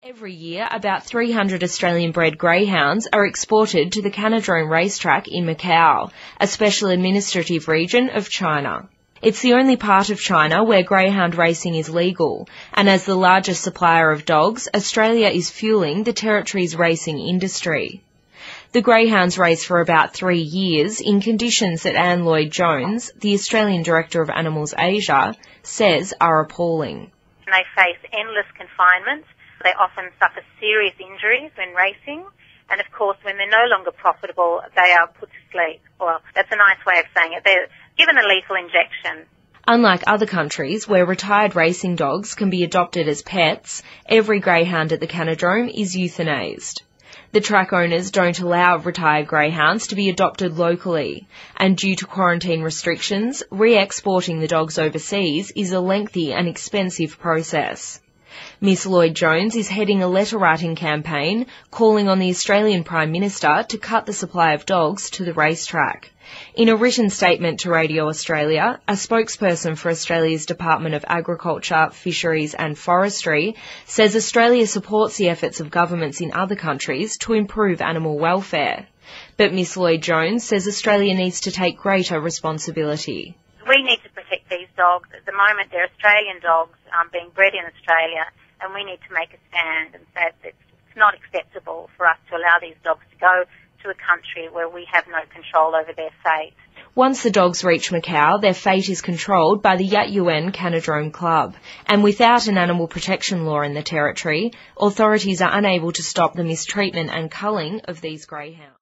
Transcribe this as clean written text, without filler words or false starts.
Every year, about 300 Australian-bred greyhounds are exported to the Canidrome racetrack in Macau, a special administrative region of China. It's the only part of China where greyhound racing is legal, and as the largest supplier of dogs, Australia is fueling the territory's racing industry. The greyhounds race for about 3 years in conditions that Anne Lloyd-Jones, the Australian Director of Animals Asia, says are appalling. They face endless confinements. They often suffer serious injuries when racing, and of course when they're no longer profitable, they are put to sleep. Well, that's a nice way of saying it. They're given a lethal injection. Unlike other countries where retired racing dogs can be adopted as pets, every greyhound at the Canidrome is euthanased. The track owners don't allow retired greyhounds to be adopted locally, and due to quarantine restrictions, re-exporting the dogs overseas is a lengthy and expensive process. Miss Lloyd-Jones is heading a letter-writing campaign calling on the Australian Prime Minister to cut the supply of dogs to the racetrack. In a written statement to Radio Australia, a spokesperson for Australia's Department of Agriculture, Fisheries and Forestry says Australia supports the efforts of governments in other countries to improve animal welfare. But Miss Lloyd-Jones says Australia needs to take greater responsibility. We need to protect these dogs. At the moment, they're Australian dogs being bred in Australia, and we need to make a stand and say that it's not acceptable for us to allow these dogs to go to a country where we have no control over their fate. Once the dogs reach Macau, their fate is controlled by the Yat Yuen Canidrome Club, and without an animal protection law in the territory, authorities are unable to stop the mistreatment and culling of these greyhounds.